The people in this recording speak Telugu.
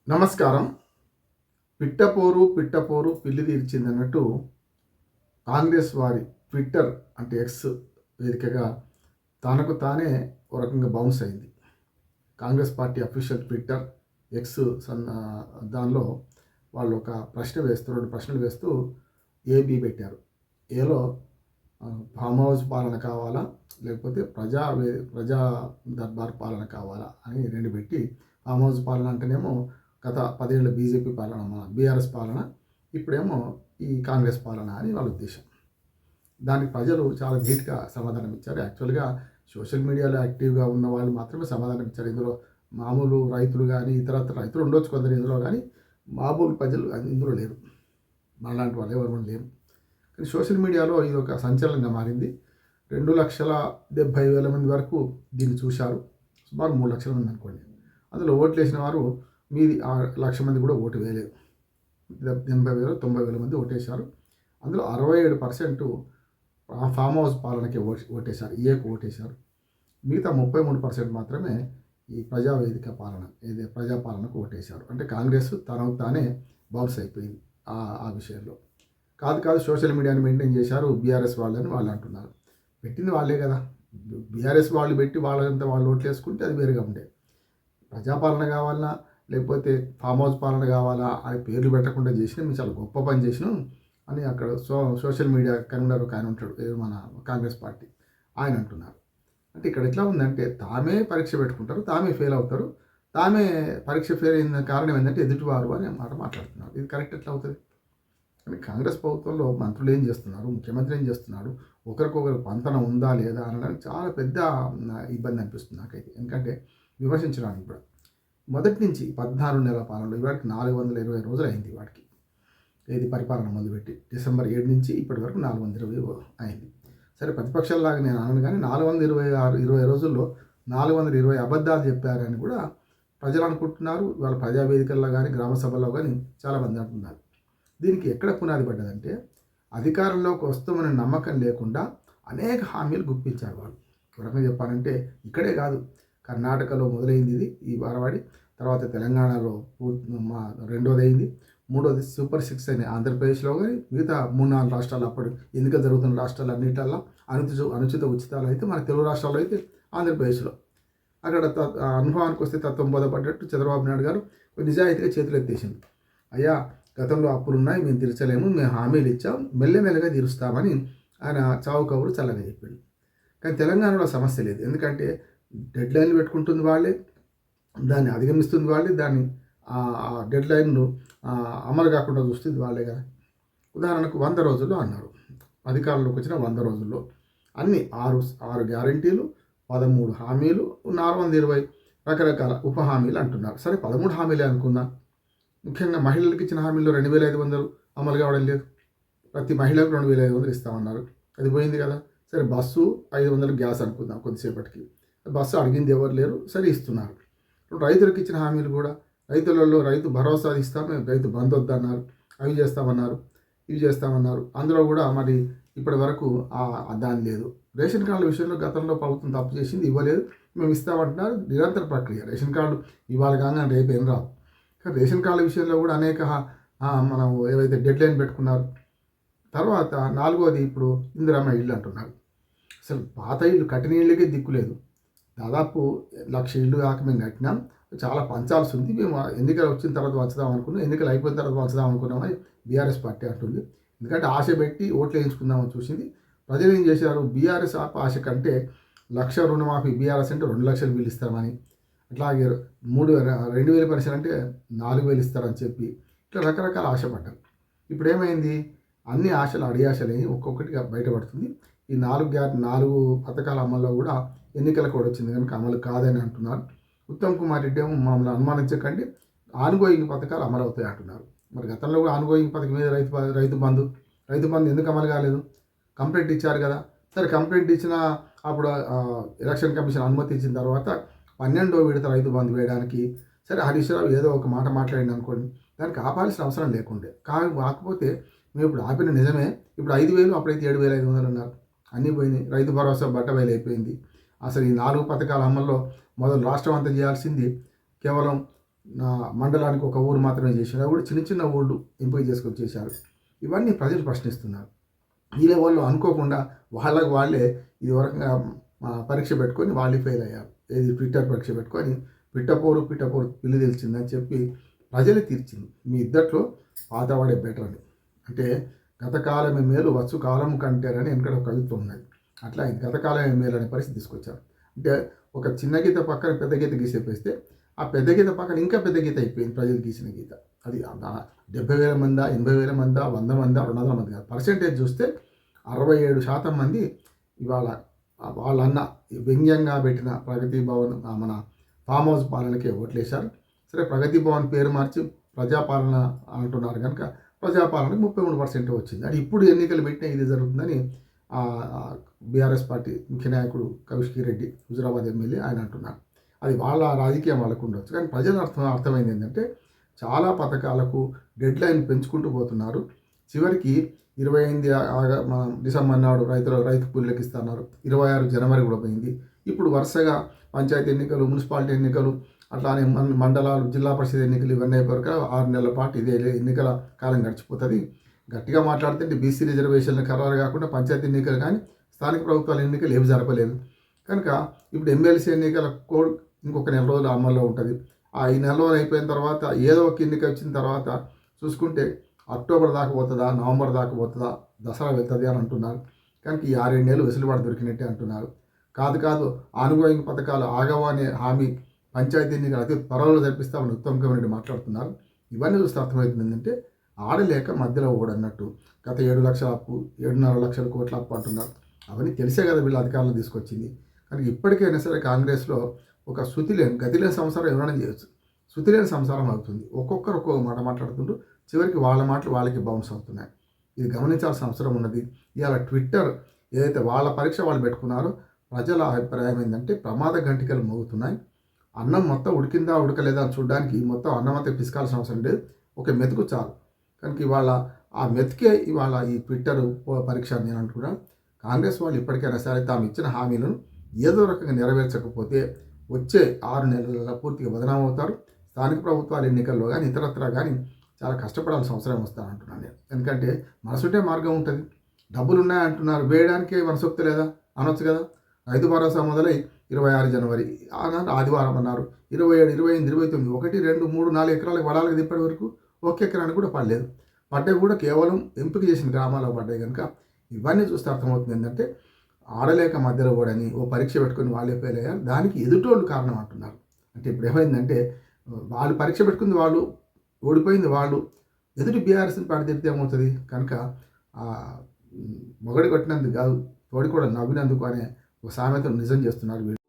నమస్కారం. పిట్టపోరు పిట్టపోరు పిల్లి తీర్చిందన్నట్టు కాంగ్రెస్ వారి ట్విట్టర్ అంటే ఎక్స్ వేదికగా తనకు తానే ఓ రకంగా బౌన్స్ అయింది. Congress party official Twitter X దానిలో వాళ్ళు ఒక ప్రశ్న వేస్తూ 2 ప్రశ్నలు వేస్తూ ఏబి పెట్టారు. ఏలో ఫామ్ హౌస్ పాలన కావాలా, లేకపోతే ప్రజా దర్బార్ పాలన కావాలా అని 2 పెట్టి, ఫామ్ హౌస్ పాలన అంటేనేమో గత 10 ఏళ్ళ బీజేపీ పాలన, మన బీఆర్ఎస్ పాలన, ఇప్పుడేమో ఈ కాంగ్రెస్ పాలన అని వాళ్ళ ఉద్దేశం. దానికి ప్రజలు చాలా ధీటుగా సమాధానం ఇచ్చారు. యాక్చువల్గా సోషల్ మీడియాలో యాక్టివ్గా ఉన్న వాళ్ళు మాత్రమే సమాధానం ఇచ్చారు. ఇందులో మామూలు రైతులు కానీ ఇతరత్ర రైతులు ఉండొచ్చు కొందరు ఇందులో, కానీ మామూలు ప్రజలు ఇందులో లేరు. మనలాంటి వాళ్ళు ఎవరు లేరు. కానీ సోషల్ మీడియాలో ఇది ఒక సంచలనంగా మారింది. 2,70,000 మంది వరకు దీన్ని చూశారు. సుమారు 3 లక్షల మంది అనుకోండి. అందులో ఓట్లు వేసిన వారు మీది 1,00,000 మంది కూడా ఓటు వేయలేదు. 80,000 90,000 మంది ఓటేశారు. అందులో 67% ఫామ్ హౌస్ పాలనకి ఓటేశారు, ఏకు ఓటేశారు. మిగతా 33% మాత్రమే ఈ ప్రజావేదిక పాలన, ఏదే ప్రజాపాలనకు ఓటేశారు. అంటే కాంగ్రెస్ తనకు తానే బౌన్స్ అయిపోయింది ఆ విషయంలో. కాదు సోషల్ మీడియాని మెయింటైన్ చేశారు బీఆర్ఎస్ వాళ్ళని వాళ్ళు అంటున్నారు. పెట్టింది వాళ్ళే కదా. బీఆర్ఎస్ వాళ్ళు పెట్టి వాళ్ళంతా వాళ్ళు ఓట్లు వేసుకుంటే అది వేరుగా ఉండే. ప్రజాపాలన కావాలన్నా లేకపోతే ఫామ్ హౌస్ పాలన కావాలా అని పేర్లు పెట్టకుండా చేసినా మేము చాలా గొప్ప పని చేసినాం అని అక్కడ సోషల్ మీడియా కన్వీనర్ ఒక ఆయన ఉంటాడు, మన కాంగ్రెస్ పార్టీ, ఆయన అంటున్నారు. అంటే ఇక్కడ ఎట్లా ఉందంటే తామే పరీక్ష పెట్టుకుంటారు, తామే ఫెయిల్ అవుతారు, తామే పరీక్ష ఫెయిల్ అయిన కారణం ఏంటంటే ఎదుటివారు అని మాట మాట్లాడుతున్నారు. ఇది కరెక్ట్ ఎట్లా అవుతుంది? కానీ కాంగ్రెస్ ప్రభుత్వంలో మంత్రులు ఏం చేస్తున్నారు, ముఖ్యమంత్రి ఏం చేస్తున్నాడు, ఒకరికొకరు పంతన ఉందా లేదా అనడానికి చాలా పెద్ద ఇబ్బంది అనిపిస్తుంది నాకైతే. ఎందుకంటే విమర్శించడానికి కూడా మొదటి నుంచి 14 నెలల పాలనలో ఇవాటికి 420 రోజులు అయింది. వాటికి ఏది పరిపాలన మొదలుపెట్టి డిసెంబర్ 7 నుంచి ఇప్పటి వరకు 420 అయింది. సరే ప్రతిపక్షాలలాగా నేను అనను, కానీ 420 రోజుల్లో 420 అబద్ధాలు చెప్పారని కూడా ప్రజలు అనుకుంటున్నారు. వాళ్ళ ప్రజావేదికల్లో కానీ గ్రామ సభల్లో కానీ చాలామంది అంటున్నారు. దీనికి ఎక్కడ పునాది పడ్డదంటే అధికారంలోకి వస్తామనే నమ్మకం లేకుండా అనేక హామీలు గుప్పించారు వాళ్ళు. ఒక చెప్పాలంటే ఇక్కడే కాదు, కర్ణాటకలో మొదలైంది ఇది, ఈ వారవాడి తర్వాత తెలంగాణలో రెండోది అయింది, మూడోది సూపర్ 6 అని ఆంధ్రప్రదేశ్లో, కానీ మిగతా 3-4 రాష్ట్రాలు అప్పుడు ఎన్నికలు జరుగుతున్న రాష్ట్రాలు అన్నింటిలో అనుచిత ఉచితాలు అయితే మన తెలుగు రాష్ట్రాల్లో అయితే ఆంధ్రప్రదేశ్లో. అక్కడ అనుభవానికి వస్తే తత్వం బోధపడ్డట్టు చంద్రబాబు నాయుడు గారు నిజాయితీగా చేతులు ఎత్తేసింది. అయ్యా గతంలో అప్పులు ఉన్నాయి, మేము తీర్చలేము, మేము హామీలు ఇచ్చాం, మెల్లమెల్లగా తీరుస్తామని ఆయన చావు కబురు చల్లగా చెప్పింది. కానీ తెలంగాణలో సమస్య లేదు. ఎందుకంటే డెడ్ లైన్లు పెట్టుకుంటుంది వాళ్ళే, దాన్ని అధిగమిస్తుంది వాళ్ళే, దాన్ని ఆ డెడ్ లైన్ను అమలు కాకుండా చూస్తుంది వాళ్ళే కదా. ఉదాహరణకు 100 రోజుల్లో అన్నారు, అధికారంలోకి వచ్చిన 100 రోజుల్లో అన్ని 6 గ్యారంటీలు, 13 హామీలు, 420 రకరకాల ఉప హామీలు అంటున్నారు. సరే 13 హామీలే అనుకుందాం. ముఖ్యంగా మహిళలకు ఇచ్చిన హామీల్లో 2,500 అమలు కావడం లేదు. ప్రతి మహిళకు 2,500 ఇస్తామన్నారు, అది పోయింది కదా. సరే బస్సు 500 గ్యాస్ అనుకుందాం కొద్దిసేపటికి, బస్సు అడిగింది ఎవరు లేరు, సరే ఇస్తున్నారు. రైతులకు ఇచ్చిన హామీలు కూడా రైతులలో రైతు భరోసా ఇస్తాము, రైతు బంద్ వద్దన్నారు, అవి చేస్తామన్నారు, ఇవి చేస్తామన్నారు. అందులో కూడా మరి ఇప్పటి వరకు దాని లేదు. రేషన్ కార్డుల విషయంలో గతంలో ప్రభుత్వం తప్పు చేసింది, ఇవ్వలేదు, మేము ఇస్తామంటున్నారు. నిరంతర ప్రక్రియ. రేషన్ కార్డు ఇవాళ కాగా రేపు ఏం రావు. కానీ రేషన్ కార్డుల విషయంలో కూడా అనేక మనం ఏవైతే డెడ్ లైన్ పెట్టుకున్నారు. తర్వాత 4వది ఇప్పుడు ఇందిరమ్మ ఇళ్ళు అంటున్నారు. అసలు పాత ఇళ్ళు కట్టిన ఇళ్ళకే దిక్కులేదు. దాదాపు 1,00,000 ఇళ్ళు కాక మేము కట్టినాం, చాలా పంచాల్సి ఉంది, మేము ఎన్నికలు వచ్చిన తర్వాత పంచుదాం అనుకున్నాం, ఎన్నికలు అయిపోయిన తర్వాత పంచుదాం అనుకున్నామని బీఆర్ఎస్ పార్టీ అంటుంది. ఎందుకంటే ఆశ పెట్టి ఓట్లు వేయించుకుందామని చూసింది. ప్రజలు ఏం చేశారు, బీఆర్ఎస్ ఆశ కంటే 1,00,000 రుణమాఫీ బీఆర్ఎస్ అంటే 2 లక్షలు బిల్లు ఇస్తామని, అట్లాగే 2,000 పెన్షన్ అంటే 4,000 ఇస్తారని చెప్పి ఇట్లా రకరకాల ఆశపడ్డారు. ఇప్పుడు ఏమైంది, అన్ని ఆశలు అడియాశలు ఒక్కొక్కటిగా బయటపడుతుంది. ఈ 4 పథకాల అమల్లో కూడా ఎన్నికల కోడ్ వచ్చింది కనుక అమలు కాదని అంటున్నారు. ఉత్తమ్ కుమార్ రెడ్డి ఏమో మమ్మల్ని అనుమానించకండి, ఆన్గోయింగ్ పథకాలు అమలు అవుతాయి అంటున్నారు. మరి గతంలో కూడా ఆన్గోయింగ్ పథకం మీద రైతు బంధు ఎందుకు అమలు కాలేదు? కంప్లైంట్ ఇచ్చారు కదా. సరే కంప్లైంట్ ఇచ్చిన అప్పుడు ఎలక్షన్ కమిషన్ అనుమతి ఇచ్చిన తర్వాత 12వ విడత రైతు బంధు వేయడానికి సరే హరీష్ రావు ఏదో ఒక మాట మాట్లాడింది అనుకోండి, దానికి ఆపాల్సిన అవసరం లేకుండే. కాకపోతే మేము ఇప్పుడు ఆపిన నిజమే, ఇప్పుడు 5,000 అప్పుడైతే 7,500 అన్నారు, అన్నీ పోయినాయి. రైతు భరోసా బట్టబయలు అయిపోయింది. అసలు ఈ 4 పథకాల అమల్లో మొదలు రాష్ట్రం అంతా చేయాల్సింది కేవలం నా మండలానికి ఒక ఊరు మాత్రమే చేశారు. అవి కూడా చిన్న చిన్న ఊళ్ళు ఎంపిక చేసుకొని చేశారు. ఇవన్నీ ప్రజలు ప్రశ్నిస్తున్నారు. ఈ లెవెల్లో అనుకోకుండా వాళ్ళకు వాళ్ళే ఇది వరకంగా పరీక్ష పెట్టుకొని వాళ్ళే ఫెయిల్ అయ్యారు. ఏది ట్విట్టర్ పరీక్ష పెట్టుకొని పిట్టపోరు పిల్లి తెలిసిందని చెప్పి ప్రజలే తీర్చింది. మీ ఇద్దట్లో పాతవాడే బెటర్ అని. అంటే గతకాలమే మేలు వచ్చు కాలం కంటేరని వెనకడ ఒక కవిత్వం ఉన్నది. అట్లా గతకాలమే మేలు అనే పరిస్థితి తీసుకొచ్చారు. అంటే ఒక చిన్న గీత పక్కన పెద్ద గీత గీసేపేస్తే ఆ పెద్ద గీత పక్కన ఇంకా పెద్ద గీత అయిపోయింది ప్రజలు గీసిన గీత. అది 70,000 మందా, 80,000 మందా, 100 మందా, 200 మంది కాదు. పర్సెంటేజ్ చూస్తే 67% మంది ఇవాళ వాళ్ళన్న వ్యంగ్యంగా పెట్టిన ప్రగతి భవన్ మన ఫామ్ హౌస్ పాలనకే ఓట్లేశారు. సరే ప్రగతి భవన్ పేరు మార్చి ప్రజాపాలన అంటున్నారు కనుక ప్రజాపాలనకు 33% వచ్చింది. అది ఇప్పుడు ఎన్నికలు పెట్టినా ఇది జరుగుతుందని బీఆర్ఎస్ పార్టీ ముఖ్య నాయకుడు కౌశిక్ రెడ్డి హుజురాబాద్ ఎమ్మెల్యే ఆయన అంటున్నారు. అది వాళ్ళ రాజకీయం వాళ్ళకు ఉండవచ్చు. కానీ ప్రజల అర్థమైంది ఏంటంటే చాలా పథకాలకు డెడ్ లైన్ పెంచుకుంటూ పోతున్నారు. చివరికి 25 డిసెంబర్ నాడు రైతు కూలీలకు ఇస్తున్నారు. 26 జనవరి కూడా పోయింది. ఇప్పుడు వరుసగా పంచాయతీ ఎన్నికలు, మున్సిపాలిటీ ఎన్నికలు, అట్లానే మండలాలు, జిల్లా పరిషత్ ఎన్నికలు ఇవన్నీ అయిపోయాక 6 నెలల పాటు ఇదే ఎన్నికల కాలం గడిచిపోతుంది. గట్టిగా మాట్లాడితే బీసీ రిజర్వేషన్లు ఖరారు కాకుండా పంచాయతీ ఎన్నికలు కానీ స్థానిక ప్రభుత్వాల ఎన్నికలు ఏవి జరపలేదు. కనుక ఇప్పుడు ఎమ్మెల్సీ ఎన్నికల కోడ్ ఇంకొక నెల రోజులు అమల్లో ఉంటుంది. ఈ నెల రోజులు అయిపోయిన తర్వాత ఏదో ఒక ఎన్నిక వచ్చిన తర్వాత చూసుకుంటే అక్టోబర్ దాకా పోతుందా, నవంబర్ దాకా పోతుందా, దసరా వెళ్తుంది అని అంటున్నారు. కనుక ఈ 6-7 నెలలు వెసులుబాటు దొరికినట్టే అంటున్నారు. కాదు ఆనుగోయింగ్ పథకాలు ఆగవా అనే హామీ పంచాయతీ ఎన్నికలు అతి త్వరలో జరిపిస్తామని ఉత్తమ్ కుమార్ రెడ్డి మాట్లాడుతున్నారు. ఇవన్నీ చూస్తే అర్థమవుతుంది ఏంటంటే ఆడలేక మధ్యలో ఓడన్నట్టు. గత 7 లక్షల అప్పు, 7.5 లక్షల కోట్ల అప్పు అంటున్నారు. అవన్నీ తెలిసే కదా వీళ్ళు అధికారంలో తీసుకొచ్చింది. కానీ ఇప్పటికైనా సరే కాంగ్రెస్లో ఒక గతిలేని సంసారం ఎవరైనా చేయొచ్చు. శృతిలేని సంసారం అవుతుంది. ఒక్కొక్కరు ఒక్కొక్క మాట మాట్లాడుతుంటూ చివరికి వాళ్ళ మాటలు వాళ్ళకి బౌన్స్ అవుతున్నాయి. ఇది గమనించాల్సిన అవసరం ఉన్నది. ఇవాళ ట్విట్టర్ ఏదైతే వాళ్ళ పరీక్ష వాళ్ళు పెట్టుకున్నారో ప్రజల అభిప్రాయం ఏంటంటే ప్రమాద గంటికలు మోగుతున్నాయి. అన్నం మొత్తం ఉడికిందా ఉడకలేదా అని చూడడానికి మొత్తం అన్నం అంతా పిసకాల్సిన అవసరం లేదు. ఒక మెతుకు చాలు. కనుక ఇవాళ ఆ మెతుకే ఇవాళ ఈ ట్విట్టర్ పరీక్ష అని నేను అంటున్నాను. కాంగ్రెస్ వాళ్ళు ఇప్పటికైనా సరే తాము ఇచ్చిన హామీలను ఏదో రకంగా నెరవేర్చకపోతే వచ్చే 6 నెలల పూర్తిగా బదనామవుతారు. స్థానిక ప్రభుత్వాల ఎన్నికల్లో కానీ ఇతరత్రా కానీ చాలా కష్టపడాల్సిన అవసరం వస్తానంటున్నాను నేను. ఎందుకంటే మనసుంటే మార్గం ఉంటుంది. డబ్బులు ఉన్నాయంటున్నారు, వేయడానికే మనసొప్తి లేదా అనొచ్చు కదా. రైతు భరోసా మొదలై 26 జనవరి ఆనాడు ఆదివారం అన్నారు. 27, 28, 29 1, 2, 3, 4 ఎకరాలకు వడాలకు తిప్పటి వరకు ఒక్క ఎకరానికి కూడా పడలేదు. పడ్డాయి కూడా కేవలం ఎంపిక చేసిన గ్రామాలకు పడ్డాయి. కనుక ఇవన్నీ చూస్తే అర్థమవుతుంది ఏంటంటే ఆడలేక మధ్యలో ఓడని ఓ పరీక్ష పెట్టుకొని వాళ్ళే ఫెయిల్ అయ్యారు. దానికి ఎదుటోళ్ళు కారణం అంటున్నారు. అంటే ఇప్పుడు ఏమైందంటే వాళ్ళు పరీక్ష పెట్టుకుంది వాళ్ళు, ఓడిపోయింది వాళ్ళు, ఎదుటి బీఆర్ఎస్ని పడితే ఏమవుతుంది. కనుక మొగడి కొట్టినందుకు కాదు తోడి కూడా నవ్వినందుకు అనే ఒక సామెతను నిజం చేస్తున్నారు వీళ్ళు.